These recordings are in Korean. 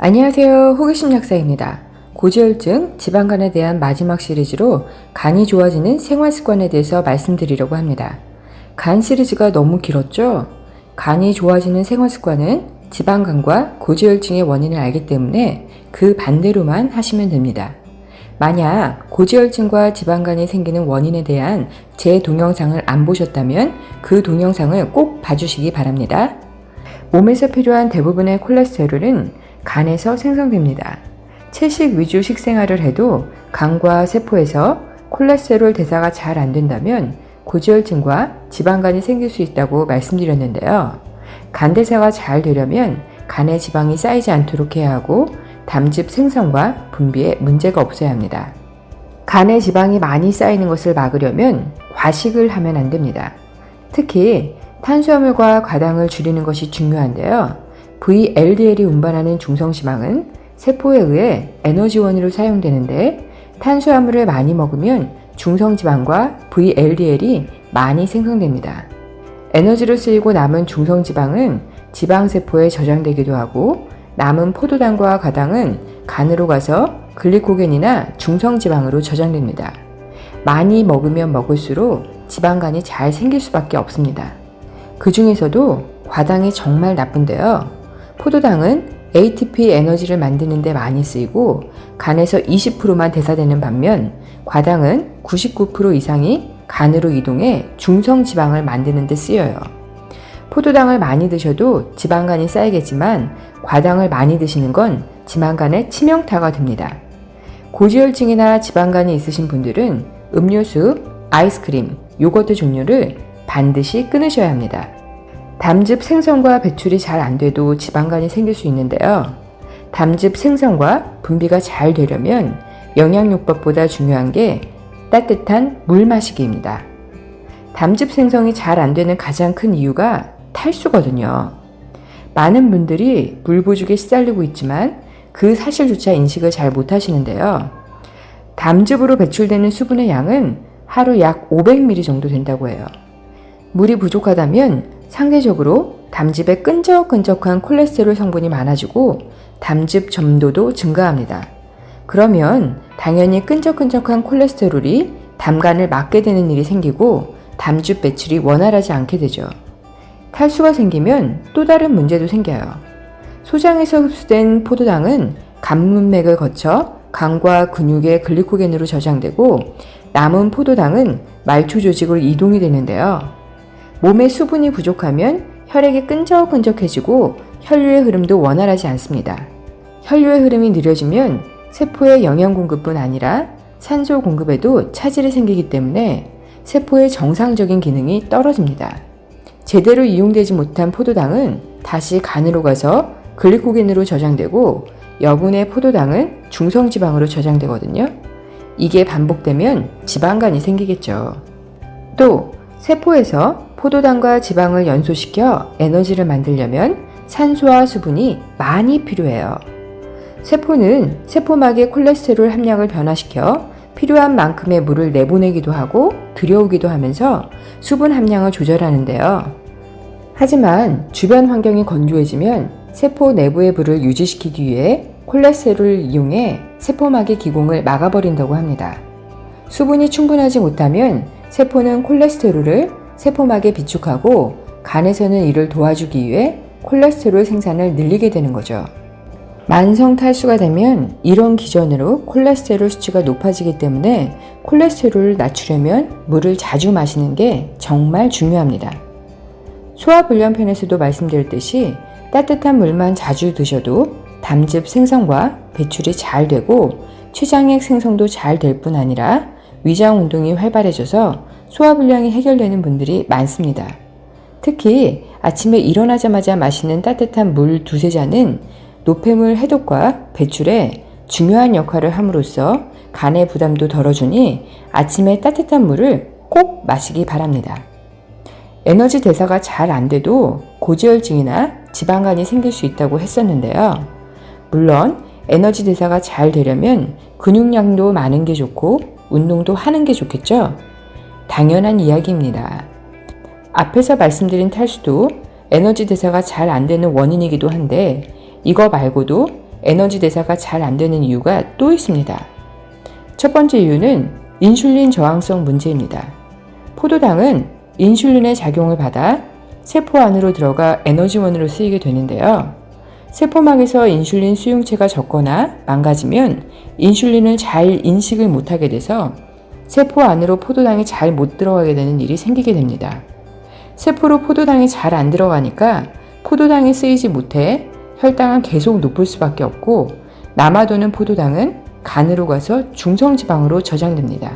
안녕하세요. 호기심 약사입니다. 고지혈증, 지방간에 대한 마지막 시리즈로 간이 좋아지는 생활습관에 대해서 말씀드리려고 합니다. 간 시리즈가 너무 길었죠? 간이 좋아지는 생활습관은 지방간과 고지혈증의 원인을 알기 때문에 그 반대로만 하시면 됩니다. 만약 고지혈증과 지방간이 생기는 원인에 대한 제 동영상을 안 보셨다면 그 동영상을 꼭 봐주시기 바랍니다. 몸에서 필요한 대부분의 콜레스테롤은 간에서 생성됩니다. 채식 위주 식생활을 해도 간과 세포에서 콜레스테롤 대사가 잘 안 된다면 고지혈증과 지방간이 생길 수 있다고 말씀드렸는데요. 간 대사가 잘 되려면 간에 지방이 쌓이지 않도록 해야 하고 담즙 생성과 분비에 문제가 없어야 합니다. 간에 지방이 많이 쌓이는 것을 막으려면 과식을 하면 안 됩니다. 특히 탄수화물과 과당을 줄이는 것이 중요한데요. VLDL이 운반하는 중성지방은 세포에 의해 에너지원으로 사용되는데 탄수화물을 많이 먹으면 중성지방과 VLDL이 많이 생성됩니다. 에너지로 쓰이고 남은 중성지방은 지방세포에 저장되기도 하고 남은 포도당과 과당은 간으로 가서 글리코겐이나 중성지방으로 저장됩니다. 많이 먹으면 먹을수록 지방간이 잘 생길 수밖에 없습니다. 그 중에서도 과당이 정말 나쁜데요. 포도당은 ATP 에너지를 만드는 데 많이 쓰이고 간에서 20%만 대사되는 반면 과당은 99% 이상이 간으로 이동해 중성지방을 만드는 데 쓰여요. 포도당을 많이 드셔도 지방간이 쌓이겠지만 과당을 많이 드시는 건 지방간에 치명타가 됩니다. 고지혈증이나 지방간이 있으신 분들은 음료수, 아이스크림, 요거트 종류를 반드시 끊으셔야 합니다. 담즙 생성과 배출이 잘 안 돼도 지방간이 생길 수 있는데요. 담즙 생성과 분비가 잘 되려면 영양요법보다 중요한 게 따뜻한 물 마시기입니다. 담즙 생성이 잘 안 되는 가장 큰 이유가 탈수거든요. 많은 분들이 물 부족에 시달리고 있지만 그 사실조차 인식을 잘 못하시는데요. 담즙으로 배출되는 수분의 양은 하루 약 500ml 정도 된다고 해요. 물이 부족하다면 상대적으로 담즙에 끈적끈적한 콜레스테롤 성분이 많아지고 담즙 점도도 증가합니다. 그러면 당연히 끈적끈적한 콜레스테롤이 담간을 막게 되는 일이 생기고 담즙 배출이 원활하지 않게 되죠. 탈수가 생기면 또 다른 문제도 생겨요. 소장에서 흡수된 포도당은 간문맥을 거쳐 간과 근육의 글리코겐으로 저장되고 남은 포도당은 말초 조직으로 이동이 되는데요. 몸에 수분이 부족하면 혈액이 끈적끈적해지고 혈류의 흐름도 원활하지 않습니다. 혈류의 흐름이 느려지면 세포의 영양 공급뿐 아니라 산소 공급에도 차질이 생기기 때문에 세포의 정상적인 기능이 떨어집니다. 제대로 이용되지 못한 포도당은 다시 간으로 가서 글리코겐으로 저장되고 여분의 포도당은 중성지방으로 저장되거든요. 이게 반복되면 지방간이 생기겠죠. 또 세포에서 포도당과 지방을 연소시켜 에너지를 만들려면 산소와 수분이 많이 필요해요. 세포는 세포막의 콜레스테롤 함량을 변화시켜 필요한 만큼의 물을 내보내기도 하고 들여오기도 하면서 수분 함량을 조절하는데요. 하지만 주변 환경이 건조해지면 세포 내부의 불을 유지시키기 위해 콜레스테롤을 이용해 세포막의 기공을 막아버린다고 합니다. 수분이 충분하지 못하면 세포는 콜레스테롤을 세포막에 비축하고 간에서는 이를 도와주기 위해 콜레스테롤 생산을 늘리게 되는 거죠. 만성 탈수가 되면 이런 기전으로 콜레스테롤 수치가 높아지기 때문에 콜레스테롤을 낮추려면 물을 자주 마시는 게 정말 중요합니다. 소화불량편에서도 말씀드렸듯이 따뜻한 물만 자주 드셔도 담즙 생성과 배출이 잘 되고 췌장액 생성도 잘 될 뿐 아니라 위장 운동이 활발해져서 소화불량이 해결되는 분들이 많습니다. 특히 아침에 일어나자마자 마시는 따뜻한 물 두세 잔은 노폐물 해독과 배출에 중요한 역할을 함으로써 간의 부담도 덜어주니 아침에 따뜻한 물을 꼭 마시기 바랍니다. 에너지 대사가 잘 안 돼도 고지혈증이나 지방간이 생길 수 있다고 했었는데요. 물론 에너지 대사가 잘 되려면 근육량도 많은 게 좋고 운동도 하는 게 좋겠죠? 당연한 이야기입니다. 앞에서 말씀드린 탈수도 에너지 대사가 잘 안 되는 원인이기도 한데 이거 말고도 에너지 대사가 잘 안 되는 이유가 또 있습니다. 첫 번째 이유는 인슐린 저항성 문제입니다. 포도당은 인슐린의 작용을 받아 세포 안으로 들어가 에너지원으로 쓰이게 되는데요. 세포막에서 인슐린 수용체가 적거나 망가지면 인슐린을 잘 인식을 못하게 돼서 세포 안으로 포도당이 잘 못 들어가게 되는 일이 생기게 됩니다. 세포로 포도당이 잘 안 들어가니까 포도당이 쓰이지 못해 혈당은 계속 높을 수밖에 없고 남아도는 포도당은 간으로 가서 중성지방으로 저장됩니다.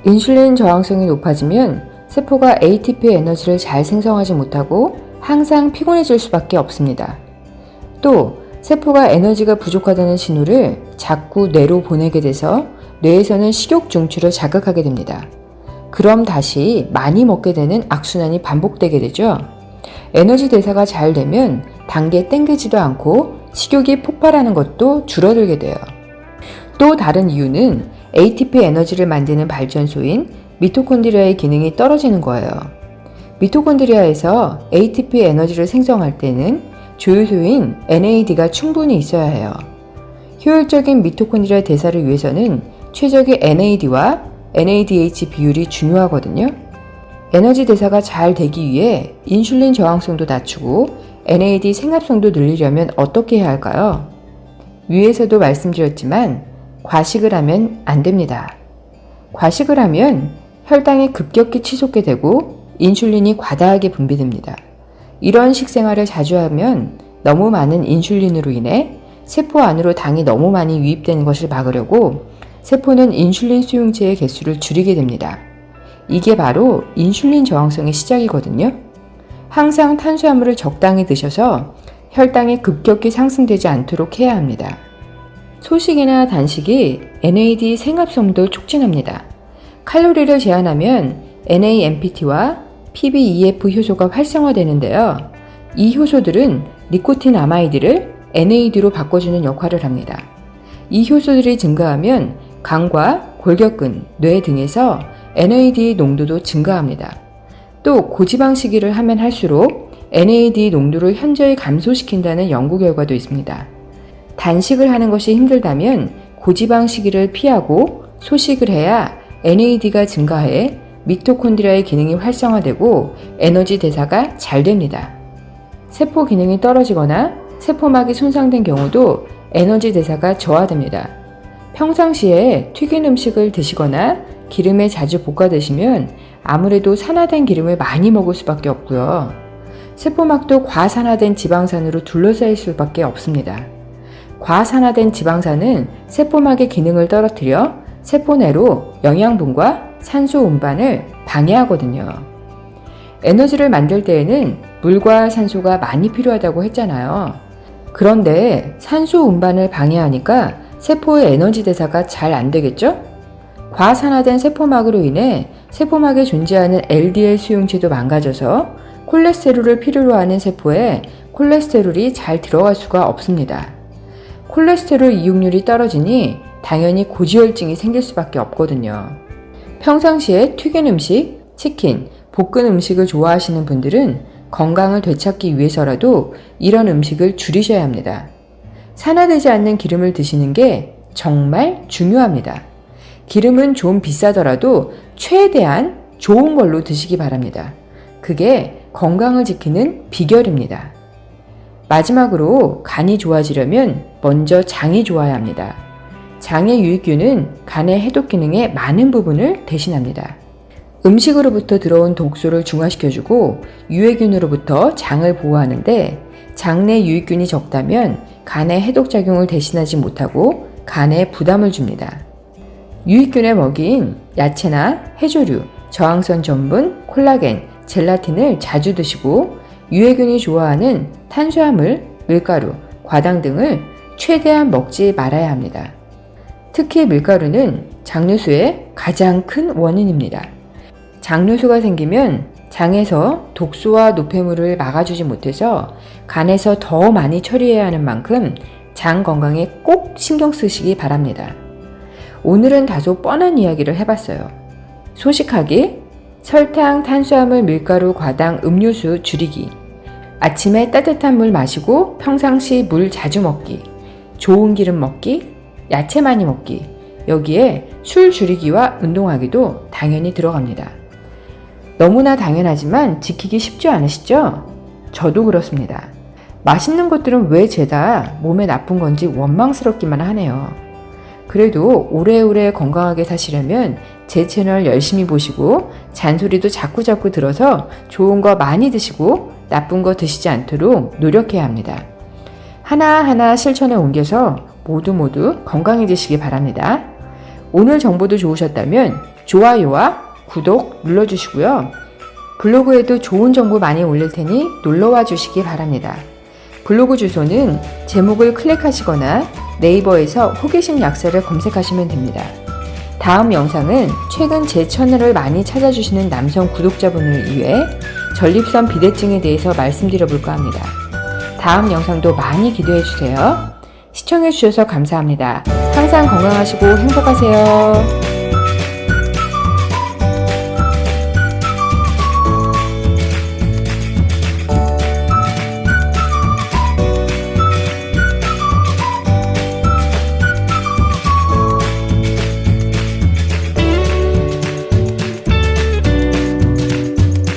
인슐린 저항성이 높아지면 세포가 ATP 에너지를 잘 생성하지 못하고 항상 피곤해질 수밖에 없습니다. 또 세포가 에너지가 부족하다는 신호를 자꾸 뇌로 보내게 돼서 뇌에서는 식욕 중추를 자극하게 됩니다. 그럼 다시 많이 먹게 되는 악순환이 반복되게 되죠. 에너지 대사가 잘 되면 단계 땡기지도 않고 식욕이 폭발하는 것도 줄어들게 돼요. 또 다른 이유는 ATP 에너지를 만드는 발전소인 미토콘드리아의 기능이 떨어지는 거예요. 미토콘드리아에서 ATP 에너지를 생성할 때는 조효소인 NAD가 충분히 있어야 해요. 효율적인 미토콘드리아 대사를 위해서는 최적의 NAD와 NADH 비율이 중요하거든요. 에너지 대사가 잘 되기 위해 인슐린 저항성도 낮추고 NAD 생합성도 늘리려면 어떻게 해야 할까요? 위에서도 말씀드렸지만 과식을 하면 안 됩니다. 과식을 하면 혈당이 급격히 치솟게 되고 인슐린이 과다하게 분비됩니다. 이런 식생활을 자주 하면 너무 많은 인슐린으로 인해 세포 안으로 당이 너무 많이 유입되는 것을 막으려고 세포는 인슐린 수용체의 개수를 줄이게 됩니다. 이게 바로 인슐린 저항성의 시작이거든요. 항상 탄수화물을 적당히 드셔서 혈당이 급격히 상승되지 않도록 해야 합니다. 소식이나 단식이 NAD 생합성도 촉진합니다. 칼로리를 제한하면 NAMPT와 PBEF 효소가 활성화되는데요. 이 효소들은 니코틴 아마이드를 NAD로 바꿔주는 역할을 합니다. 이 효소들이 증가하면 간과 골격근, 뇌 등에서 NAD 농도도 증가합니다. 또 고지방식이를 하면 할수록 NAD 농도를 현저히 감소시킨다는 연구 결과도 있습니다. 단식을 하는 것이 힘들다면 고지방식이를 피하고 소식을 해야 NAD가 증가해 미토콘드리아의 기능이 활성화되고 에너지 대사가 잘 됩니다. 세포 기능이 떨어지거나 세포막이 손상된 경우도 에너지 대사가 저하됩니다. 평상시에 튀긴 음식을 드시거나 기름에 자주 볶아 드시면 아무래도 산화된 기름을 많이 먹을 수밖에 없고요. 세포막도 과산화된 지방산으로 둘러싸일 수밖에 없습니다. 과산화된 지방산은 세포막의 기능을 떨어뜨려 세포 내로 영양분과 산소 운반을 방해하거든요. 에너지를 만들 때에는 물과 산소가 많이 필요하다고 했잖아요. 그런데 산소 운반을 방해하니까 세포의 에너지 대사가 잘 안 되겠죠? 과산화된 세포막으로 인해 세포막에 존재하는 LDL 수용체도 망가져서 콜레스테롤을 필요로 하는 세포에 콜레스테롤이 잘 들어갈 수가 없습니다. 콜레스테롤 이용률이 떨어지니 당연히 고지혈증이 생길 수밖에 없거든요. 평상시에 튀긴 음식, 치킨, 볶은 음식을 좋아하시는 분들은 건강을 되찾기 위해서라도 이런 음식을 줄이셔야 합니다. 산화되지 않는 기름을 드시는 게 정말 중요합니다. 기름은 좀 비싸더라도 최대한 좋은 걸로 드시기 바랍니다. 그게 건강을 지키는 비결입니다. 마지막으로 간이 좋아지려면 먼저 장이 좋아야 합니다. 장의 유익균은 간의 해독 기능의 많은 부분을 대신합니다. 음식으로부터 들어온 독소를 중화시켜주고 유해균으로부터 장을 보호하는데 장내 유익균이 적다면 간의 해독작용을 대신하지 못하고 간에 부담을 줍니다. 유익균의 먹이인 야채나 해조류, 저항성 전분, 콜라겐, 젤라틴을 자주 드시고 유해균이 좋아하는 탄수화물, 밀가루, 과당 등을 최대한 먹지 말아야 합니다. 특히 밀가루는 장류수의 가장 큰 원인입니다. 장류수가 생기면 장에서 독소와 노폐물을 막아주지 못해서 간에서 더 많이 처리해야 하는 만큼 장 건강에 꼭 신경 쓰시기 바랍니다. 오늘은 다소 뻔한 이야기를 해봤어요. 소식하기, 설탕, 탄수화물, 밀가루, 과당, 음료수 줄이기, 아침에 따뜻한 물 마시고 평상시 물 자주 먹기, 좋은 기름 먹기, 야채 많이 먹기, 여기에 술 줄이기와 운동하기도 당연히 들어갑니다. 너무나 당연하지만 지키기 쉽지 않으시죠? 저도 그렇습니다. 맛있는 것들은 왜 죄다 몸에 나쁜 건지 원망스럽기만 하네요. 그래도 오래오래 건강하게 사시려면 제 채널 열심히 보시고 잔소리도 자꾸자꾸 들어서 좋은 거 많이 드시고 나쁜 거 드시지 않도록 노력해야 합니다. 하나하나 실천에 옮겨서 모두 건강해지시기 바랍니다. 오늘 정보도 좋으셨다면 좋아요와 구독 눌러주시고요. 블로그에도 좋은 정보 많이 올릴 테니 놀러와 주시기 바랍니다. 블로그 주소는 제목을 클릭하시거나 네이버에서 호기심 약사를 검색하시면 됩니다. 다음 영상은 최근 제 채널을 많이 찾아주시는 남성 구독자분을 위해 전립선 비대증에 대해서 말씀드려 볼까 합니다. 다음 영상도 많이 기대해 주세요. 시청해 주셔서 감사합니다. 항상 건강하시고 행복하세요.